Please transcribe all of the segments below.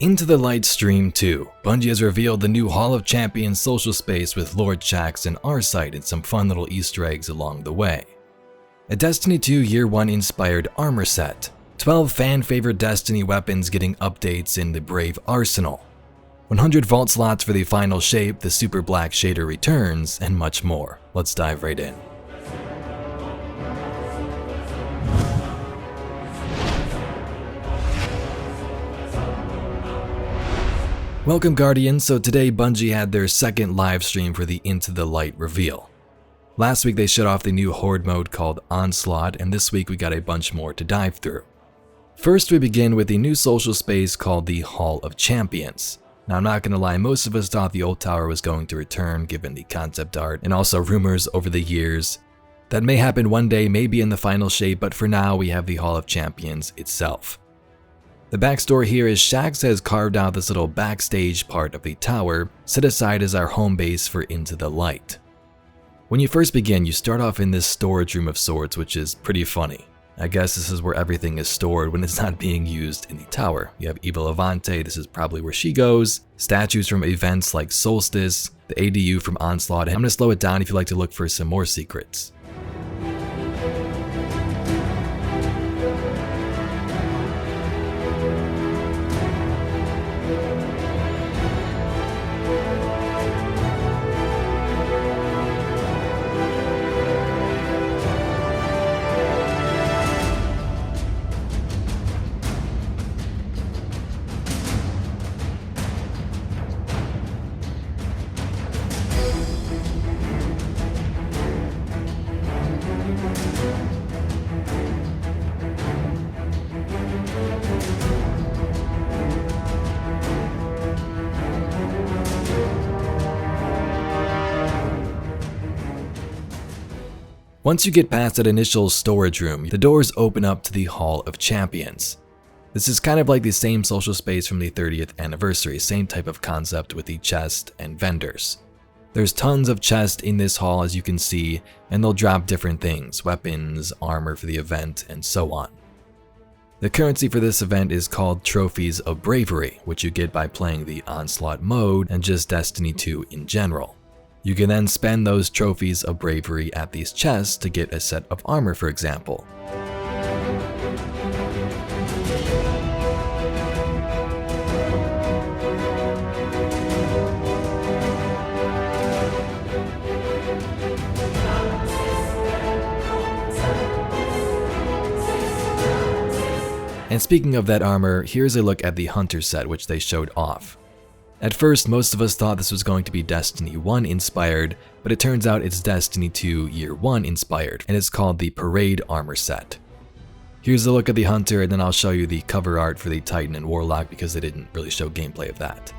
Into the Light Stream 2, Bungie has revealed the new Hall of Champions social space with Lord Shaxx and Arsight and some fun little Easter eggs along the way. A Destiny 2 Year 1 inspired armor set, 12 fan-favorite Destiny weapons getting updates in the Brave Arsenal, 100 vault slots for the final shape, the Superblack Shader returns, and much more. Let's dive right in. Welcome Guardians, so today Bungie had their second live stream for the Into the Light reveal. Last week they shut off the new Horde mode called Onslaught, and this week we got a bunch more to dive through. First we begin with the new social space called the Hall of Champions. Now I'm not gonna lie, most of us thought the old tower was going to return given the concept art and also rumors over the years. That may happen one day, maybe in the final shape, but for now we have the Hall of Champions itself. The backstory here is Shaxx has carved out this little backstage part of the tower, set aside as our home base for Into the Light. When you first begin, you start off in this storage room of sorts, which is pretty funny. I guess this is where everything is stored when it's not being used in the tower. You have Eva Levante, this is probably where she goes, statues from events like Solstice, the ADU from Onslaught, and I'm gonna slow it down if you'd like to look for some more secrets. Once you get past that initial storage room, the doors open up to the Hall of Champions. This is kind of like the same social space from the 30th anniversary, same type of concept with the chest and vendors. There's tons of chests in this hall as you can see, and they'll drop different things, weapons, armor for the event, and so on. The currency for this event is called Trophies of Bravery, which you get by playing the Onslaught mode and just Destiny 2 in general. You can then spend those Trophies of Bravery at these chests to get a set of armor, for example. And speaking of that armor, here's a look at the Hunter set which they showed off. At first, most of us thought this was going to be Destiny 1 inspired, but it turns out it's Destiny 2 Year 1 inspired, and it's called the Parade Armor Set. Here's a look at the Hunter, and then I'll show you the cover art for the Titan and Warlock because they didn't really show gameplay of that.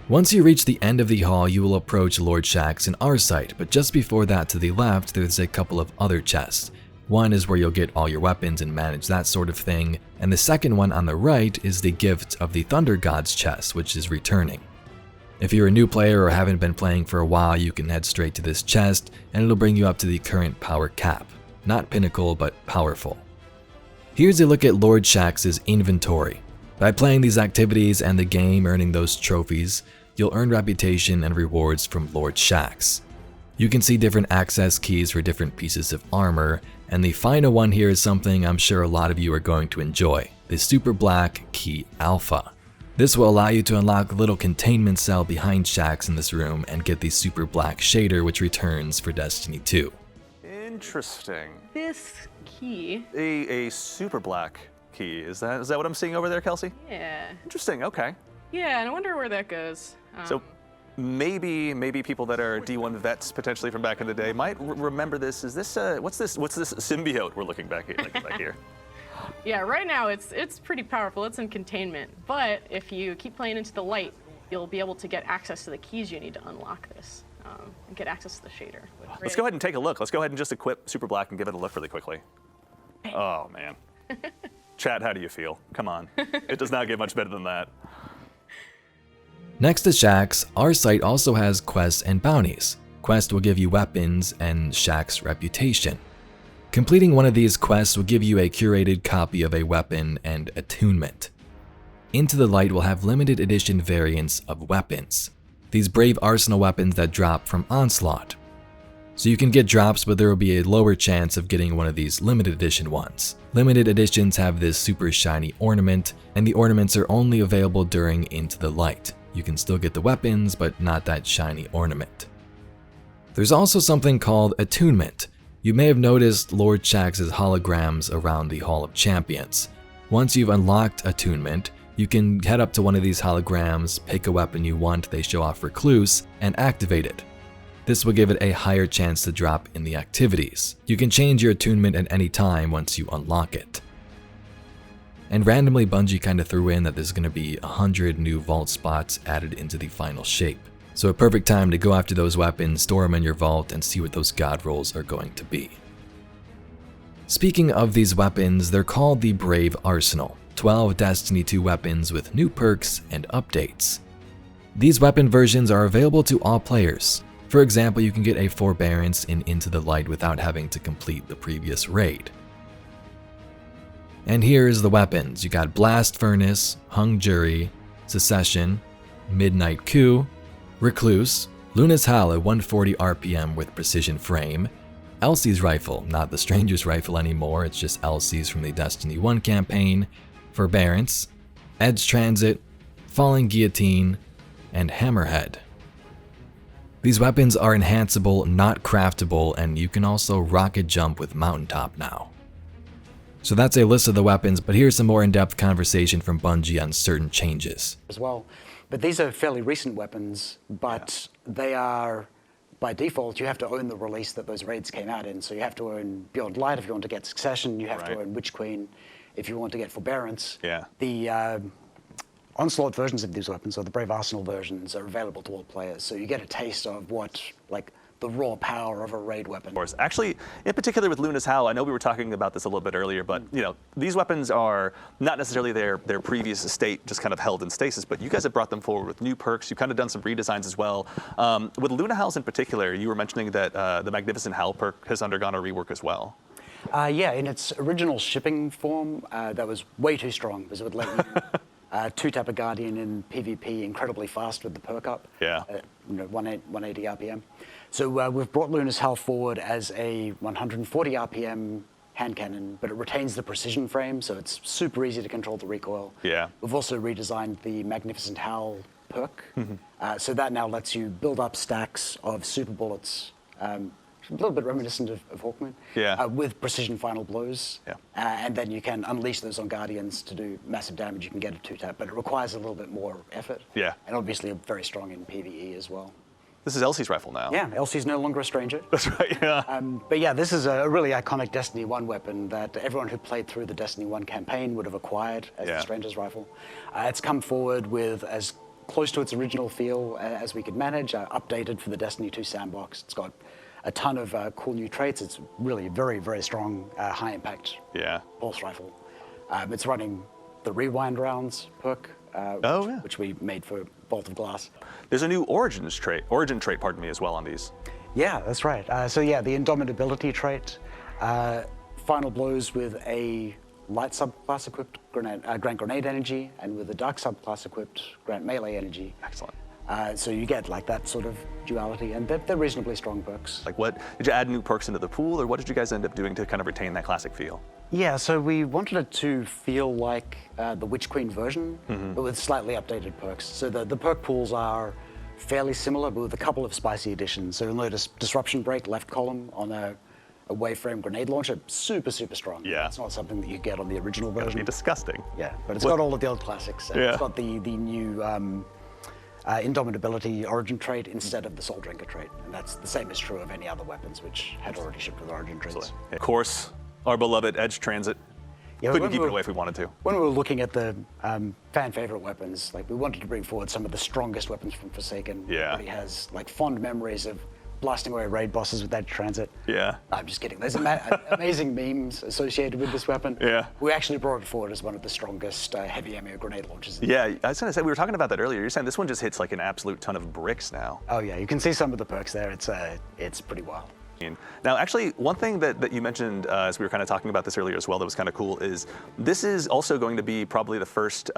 Once you reach the end of the hall, you will approach Lord Shaxx and Arsight, but just before that to the left, there's a couple of other chests. One is where you'll get all your weapons and manage that sort of thing, and the second one on the right is the Gift of the Thunder Gods chest, which is returning. If you're a new player or haven't been playing for a while, you can head straight to this chest, and it'll bring you up to the current power cap. Not pinnacle, but powerful. Here's a look at Lord Shaxx's inventory. By playing these activities and the game earning those trophies, you'll earn reputation and rewards from Lord Shaxx. You can see different access keys for different pieces of armor, and the final one here is something I'm sure a lot of you are going to enjoy, the Superblack Key Alpha. This will allow you to unlock a little containment cell behind Shaxx in this room and get the Superblack Shader, which returns for Destiny 2. Interesting. This key. A Superblack key. Is that what I'm seeing over there, Kelsey? Yeah. Interesting. Okay. Yeah, and I wonder where that goes. So maybe people that are D1 vets potentially from back in the day might remember this. Is this what's this symbiote we're looking back here? Yeah, right now it's pretty powerful. It's in containment, but if you keep playing Into the Light, you'll be able to get access to the keys you need to unlock this and get access to the shader. Let's go ahead and take a look. Let's go ahead and just equip Superblack and give it a look really quickly. Oh, man. Chat, how do you feel? Come on. It does not get much better than that. Next to Shaxx, our site also has quests and bounties. Quests will give you weapons and Shaxx reputation. Completing one of these quests will give you a curated copy of a weapon and attunement. Into the Light will have limited edition variants of weapons. These brave arsenal weapons that drop from Onslaught. So you can get drops, but there will be a lower chance of getting one of these limited edition ones. Limited editions have this super shiny ornament, and the ornaments are only available during Into the Light. You can still get the weapons, but not that shiny ornament. There's also something called attunement. You may have noticed Lord Shaxx's holograms around the Hall of Champions. Once you've unlocked attunement, you can head up to one of these holograms, pick a weapon you want they show off Recluse, and activate it. This will give it a higher chance to drop in the activities. You can change your attunement at any time once you unlock it. And randomly Bungie kind of threw in that there's going to be 100 new vault spots added into the final shape. So a perfect time to go after those weapons, store them in your vault, and see what those god rolls are going to be. Speaking of these weapons, they're called the Brave Arsenal. 12 Destiny 2 weapons with new perks and updates. These weapon versions are available to all players. For example, you can get a Forbearance in Into the Light without having to complete the previous raid. And here's the weapons. You got Blast Furnace, Hung Jury, Secession, Midnight Coup, Recluse, Luna's Howl at 140 RPM with precision frame, Elsie's Rifle, not the Stranger's Rifle anymore, it's just Elsie's from the Destiny 1 campaign, Forbearance, Edge Transit, Falling Guillotine, and Hammerhead. These weapons are enhanceable, not craftable, and you can also rocket jump with Mountaintop now. So that's a list of the weapons, but here's some more in-depth conversation from Bungie on certain changes. As well, but these are fairly recent weapons, but they are, by default, you have to own the release that those raids came out in. So you have to own Beyond Light if you want to get Succession, you have to own Witch Queen if you want to get Forbearance. Yeah. The Onslaught versions of these weapons, or the Brave Arsenal versions, are available to all players. So you get a taste of what, like, the raw power of a raid weapon. Of course. Actually, in particular with Luna's Howl, I know we were talking about this a little bit earlier, but you know, these weapons are not necessarily their previous state just kind of held in stasis, but you guys have brought them forward with new perks. You've kind of done some redesigns as well. With Luna Howls in particular, you were mentioning that the Magnificent Howl perk has undergone a rework as well. Yeah, in its original shipping form, that was way too strong because it would let you two-tap a Guardian in PvP incredibly fast with the perk up. Yeah. 180 RPM. So we've brought Luna's Howl forward as a 140 RPM hand cannon, but it retains the precision frame, so it's super easy to control the recoil. Yeah. We've also redesigned the Magnificent Howl perk, so that now lets you build up stacks of super bullets, a little bit reminiscent of Hawkmoon, with precision final blows. Yeah. And then you can unleash those on Guardians to do massive damage. You can get a two-tap, but it requires a little bit more effort. Yeah. And obviously very strong in PvE as well. This is Elsie's Rifle now. Yeah, Elsie's no longer a stranger. That's right, yeah. But yeah, this is a really iconic Destiny 1 weapon that everyone who played through the Destiny 1 campaign would have acquired as the Stranger's Rifle. It's come forward with as close to its original feel as we could manage, updated for the Destiny 2 sandbox. It's got a ton of cool new traits. It's really very, very strong, high-impact pulse rifle. It's running the Rewind Rounds perk, which we made for Bolt of Glass. There's a new origin trait, as well on these. Yeah, that's right. So yeah, the Indomitability trait, final blows with a light subclass equipped grant grenade energy, and with a dark subclass equipped grant melee energy. Excellent. So you get like that sort of duality, and they're reasonably strong perks. Like what, did you add new perks into the pool, or what did you guys end up doing to kind of retain that classic feel? Yeah, so we wanted it to feel like the Witch Queen version, but with slightly updated perks. So the perk pools are fairly similar, but with a couple of spicy additions. So you'll notice Disruption Break left column on a waveframe grenade launcher, super, super strong. Yeah. It's not something that you get on the original version. It'd be disgusting. Yeah, but it's got all of the old classics. It's got the new Indomitability origin trait instead of the Soul Drinker trait. And that's the same is true of any other weapons which had already shipped with origin traits. Of course, our beloved Edge Transit. Yeah, couldn't when keep we it were- away if we wanted to. When we were looking at the fan favorite weapons, like we wanted to bring forward some of the strongest weapons from Forsaken. Yeah. Everybody has like fond memories of blasting away raid bosses with that transit. Yeah. I'm just kidding. There's amazing memes associated with this weapon. Yeah. We actually brought it forward as one of the strongest heavy ammo grenade launchers. Yeah, I was gonna say, we were talking about that earlier. You're saying this one just hits like an absolute ton of bricks now. Oh yeah, you can see some of the perks there. It's pretty wild. Now, actually, one thing that you mentioned as we were kind of talking about this earlier as well that was kind of cool is this is also going to be probably the first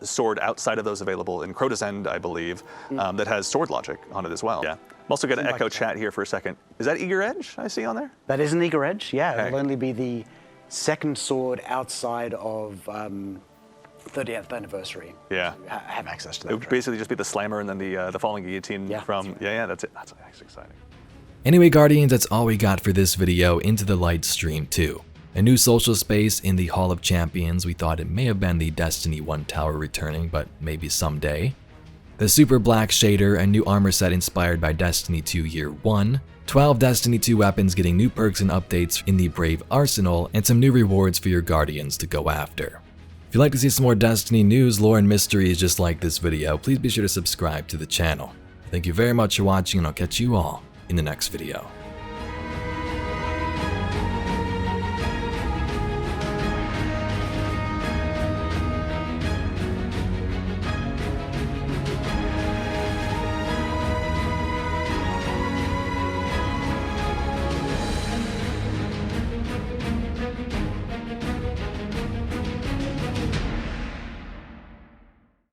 sword outside of those available in Crota's End, I believe, that has sword logic on it as well. Yeah. I'm also going to echo chat here for a second. Is that Eager Edge I see on there? That is an Eager Edge, yeah. Okay. It'll only be the second sword outside of 30th anniversary. Yeah. To have access to It that. would basically just be the slammer and then the falling guillotine Yeah, from. that's Yeah, that's it. That's actually exciting. Anyway, Guardians, that's all we got for this video. Into the Light Stream 2. A new social space in the Hall of Champions. We thought it may have been the Destiny 1 tower returning, but maybe someday. The Superblack Shader, a new armor set inspired by Destiny 2 Year 1. 12 Destiny 2 weapons getting new perks and updates in the Brave Arsenal, and some new rewards for your Guardians to go after. If you'd like to see some more Destiny news, lore, and mysteries just like this video, please be sure to subscribe to the channel. Thank you very much for watching, and I'll catch you all in the next video.